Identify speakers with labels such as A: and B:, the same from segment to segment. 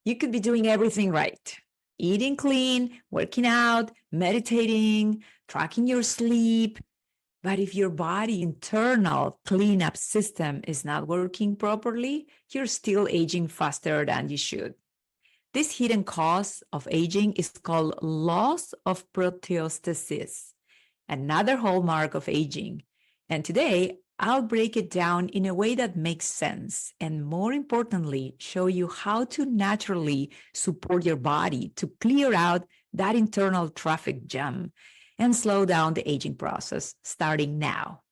A: You could be doing everything right. Eating clean, working out, meditating, tracking your sleep. But if your body internal cleanup system is not working properly, you're still aging faster than you should. This hidden cause of aging is called loss of proteostasis, another hallmark of aging. And today, I'll break it down in a way that makes sense and, more importantly, show you how to naturally support your body to clear out that internal traffic jam and slow down the aging process starting now.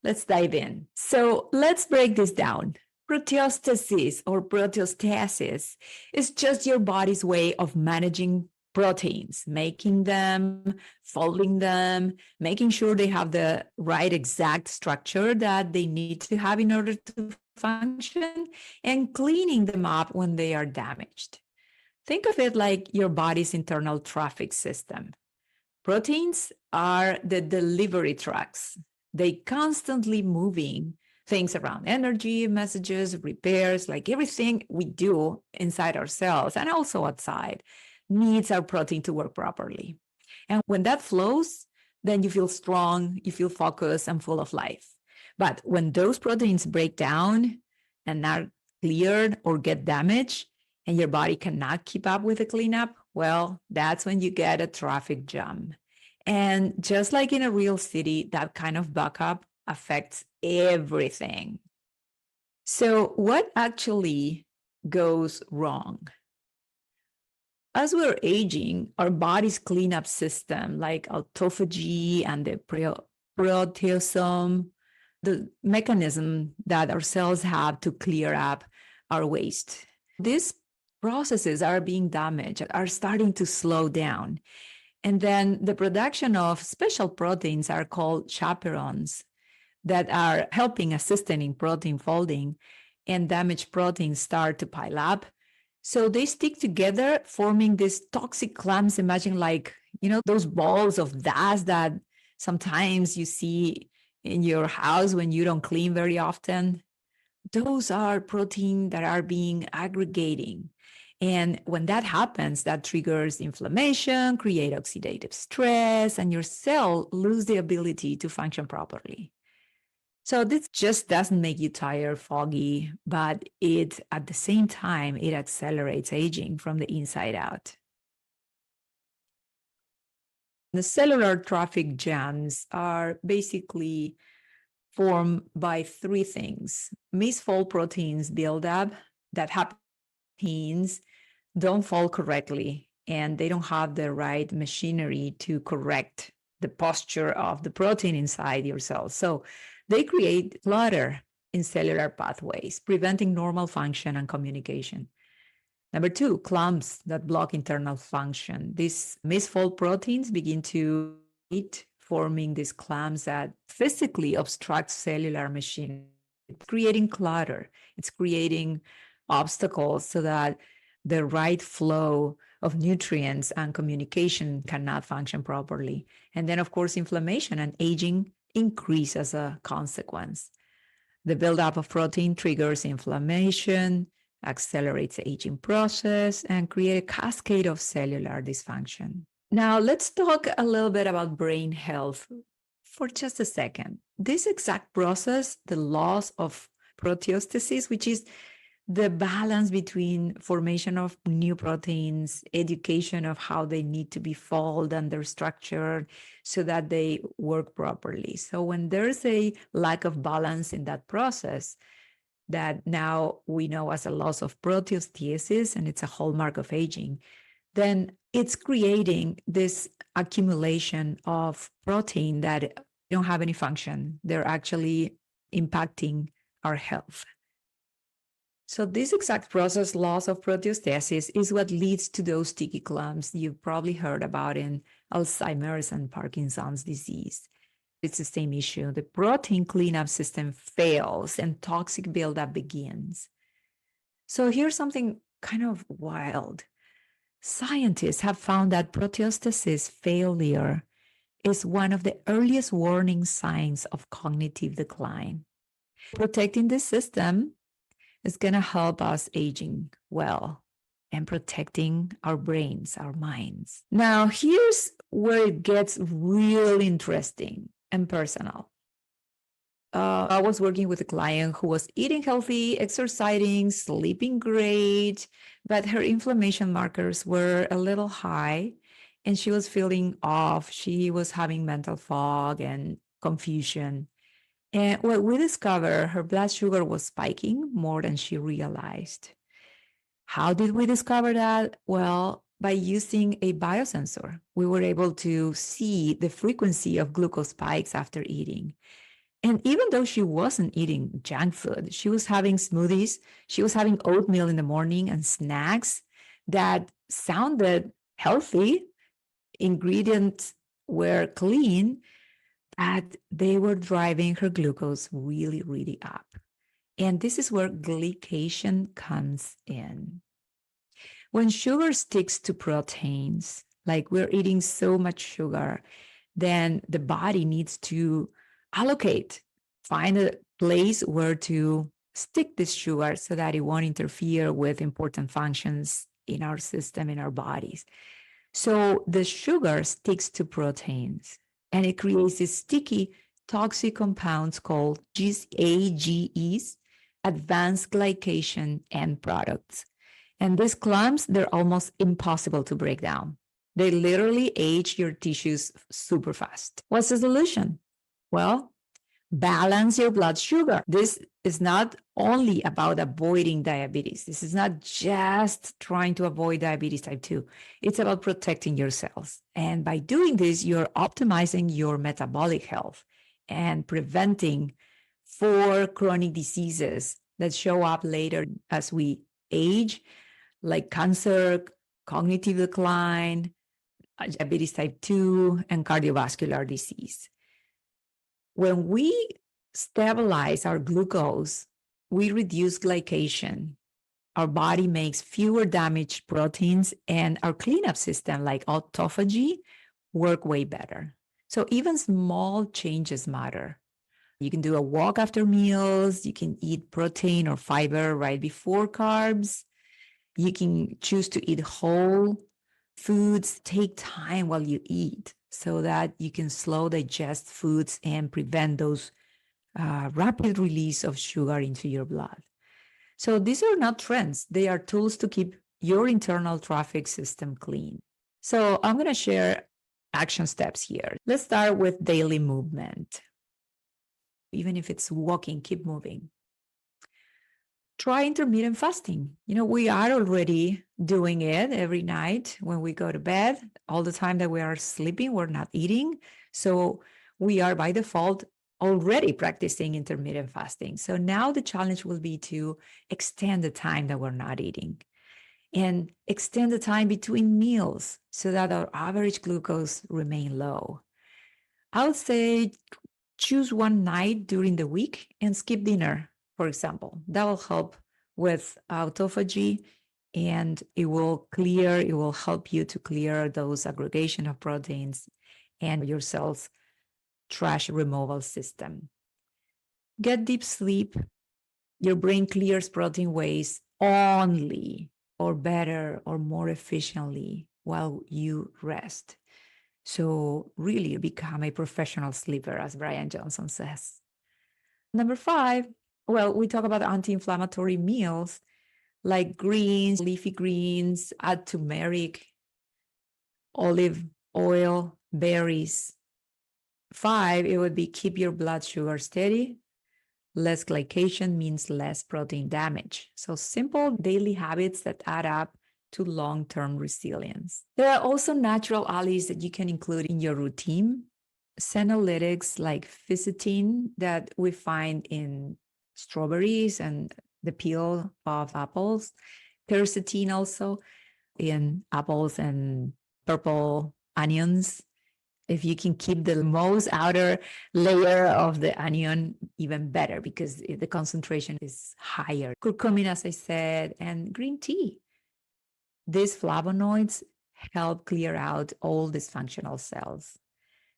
A: Let's dive in. So let's break this down. Proteostasis or proteostasis is just your body's way of managing proteins, making them, folding them, making sure they have the right exact structure that they need to have in order to function, and cleaning them up when they are damaged. Think of it like your body's internal traffic system. Proteins are the delivery trucks. They constantly moving things around, energy, messages, repairs, like everything we do inside our cells and also outside needs our protein to work properly. And when that flows, then you feel strong, you feel focused and full of life. But when those proteins break down and are cleared or get damaged and your body cannot keep up with the cleanup, well, that's when you get a traffic jam. And just like in a real city, that kind of backup affects everything. So what actually goes wrong? As we're aging, our body's cleanup system, like autophagy and the proteasome, the mechanism that our cells have to clear up our waste, these processes are being damaged, are starting to slow down. And then the production of special proteins are called chaperones that are helping assisting in protein folding, and damaged proteins start to pile up. So they stick together, forming these toxic clumps. Imagine those balls of dust that sometimes you see in your house when you don't clean very often. Those are protein that are being aggregating. And when that happens, that triggers inflammation, create oxidative stress, and your cell lose the ability to function properly. So this just doesn't make you tired, foggy, but at the same time, it accelerates aging from the inside out. The cellular traffic jams are basically formed by three things. Misfold proteins build up that happen don't fold correctly, and they don't have the right machinery to correct the posture of the protein inside your cells. So they create clutter in cellular pathways, preventing normal function and communication. Number two, clumps that block internal function. These misfold proteins begin to eat, forming these clumps that physically obstruct cellular machinery. It's creating clutter. It's creating obstacles so that the right flow of nutrients and communication cannot function properly. And then, of course, inflammation and aging increase as a consequence. The buildup of protein triggers inflammation, accelerates the aging process, and create a cascade of cellular dysfunction. Now, let's talk a little bit about brain health for just a second. This exact process, the loss of proteostasis, which is the balance between formation of new proteins, education of how they need to be folded and they're structured so that they work properly. So when there's a lack of balance in that process, that now we know as a loss of proteostasis, and it's a hallmark of aging, then it's creating this accumulation of protein that don't have any function. They're actually impacting our health. So this exact process, loss of proteostasis, is what leads to those sticky clumps you've probably heard about in Alzheimer's and Parkinson's disease. It's the same issue. The protein cleanup system fails and toxic buildup begins. So here's something kind of wild. Scientists have found that proteostasis failure is one of the earliest warning signs of cognitive decline. Protecting this system is going to help us aging well. and protecting our brains, our minds. Now, here's where it gets really interesting and personal. I was working with a client who was eating healthy, exercising, sleeping great, but her inflammation markers were a little high and she was feeling off. She was having mental fog and confusion. And what we discovered, her blood sugar was spiking more than she realized. How did we discover that? Well, by using a biosensor, we were able to see the frequency of glucose spikes after eating. And even though she wasn't eating junk food, she was having smoothies, she was having oatmeal in the morning and snacks that sounded healthy. Ingredients were clean, but they were driving her glucose really, really up. And this is where glycation comes in. When sugar sticks to proteins, like we're eating so much sugar, then the body needs to find a place where to stick this sugar so that it won't interfere with important functions in our system, in our bodies. So the sugar sticks to proteins and it creates these sticky toxic compounds called AGEs, advanced glycation end products. And these clumps, they're almost impossible to break down. They literally age your tissues super fast. What's the solution? Well, balance your blood sugar. This is not only about avoiding diabetes. This is not just trying to avoid diabetes type 2. It's about protecting your cells. And by doing this, you're optimizing your metabolic health and preventing 4 chronic diseases that show up later as we age, like cancer, cognitive decline, diabetes type 2, and cardiovascular disease. When we stabilize our glucose, we reduce glycation. Our body makes fewer damaged proteins, and our cleanup system, like autophagy, work way better. So even small changes matter. You can do a walk after meals. You can eat protein or fiber right before carbs. You can choose to eat whole foods. Take time while you eat so that you can slow digest foods and prevent those rapid release of sugar into your blood. So these are not trends. They are tools to keep your internal traffic system clean. So I'm going to share action steps here. Let's start with daily movement. Even if it's walking, keep moving. Try intermittent fasting. We are already doing it every night when we go to bed. All the time that we are sleeping, we're not eating. So we are by default already practicing intermittent fasting. So now the challenge will be to extend the time that we're not eating and extend the time between meals so that our average glucose remain low. I would say choose one night during the week and skip dinner, for example. That will help with autophagy and it will help you to clear those aggregation of proteins and your cells trash removal system. Get deep sleep. Your brain clears protein waste only or better or more efficiently while you rest. So really become a professional sleeper, as Brian Johnson says. Number 5, we talk about anti-inflammatory meals like greens, leafy greens, add turmeric, olive oil, berries. 5, it would be keep your blood sugar steady. Less glycation means less protein damage. So simple daily habits that add up to long-term resilience. There are also natural allies that you can include in your routine. Senolytics like fisetin that we find in strawberries and the peel of apples. Quercetin also in apples and purple onions. If you can keep the most outer layer of the onion, even better because the concentration is higher. Curcumin, as I said, and green tea. These flavonoids help clear out all dysfunctional cells.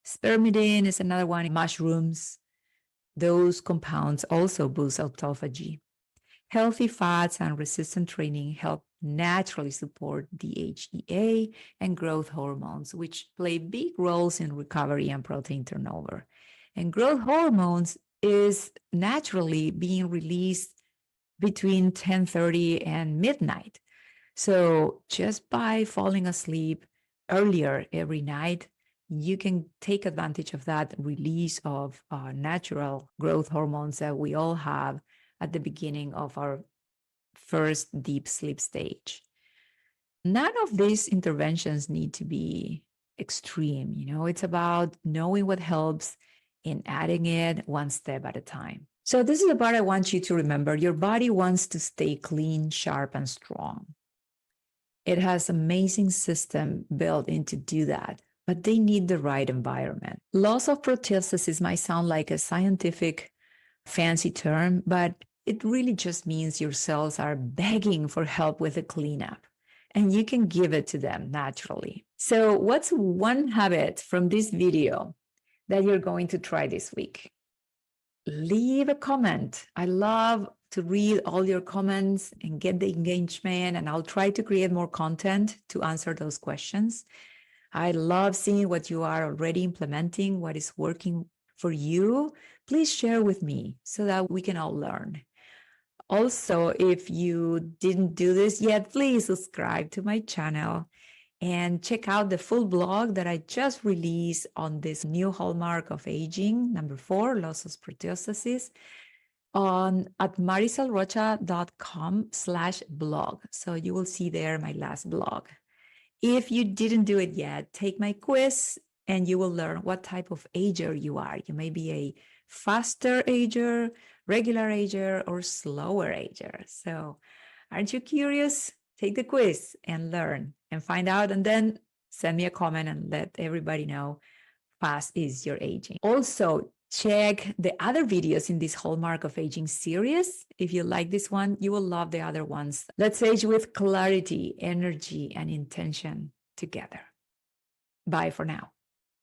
A: Spermidine is another one. Mushrooms, those compounds also boost autophagy. Healthy fats and resistant training help naturally support DHEA and growth hormones, which play big roles in recovery and protein turnover. And growth hormones is naturally being released between 10:30 and midnight. So just by falling asleep earlier every night, you can take advantage of that release of natural growth hormones that we all have at the beginning of our first deep sleep stage. None of these interventions need to be extreme. It's about knowing what helps and adding it one step at a time. So this is the part I want you to remember. Your body wants to stay clean, sharp, and strong. It has amazing system built in to do that, but they need the right environment. Loss of proteostasis might sound like a scientific fancy term, but it really just means your cells are begging for help with the cleanup, and you can give it to them naturally. So what's one habit from this video that you're going to try this week? Leave a comment. I love to read all your comments and get the engagement, and I'll try to create more content to answer those questions. I love seeing what you are already implementing, what is working for you. Please share with me so that we can all learn. Also, if you didn't do this yet, please subscribe to my channel and check out the full blog that I just released on this new Hallmark of Aging, number 4, loss of proteostasis, at maricelrocha.com/blog. So you will see there my last blog. If you didn't do it yet, take my quiz and you will learn what type of ager you are. You may be a faster ager, regular ager, or slower ager. So aren't you curious? Take the quiz and learn and find out, and then send me a comment and let everybody know fast is your aging. Also, check the other videos in this Hallmark of Aging series. If you like this one, you will love the other ones. Let's age with clarity, energy, and intention together. Bye for now.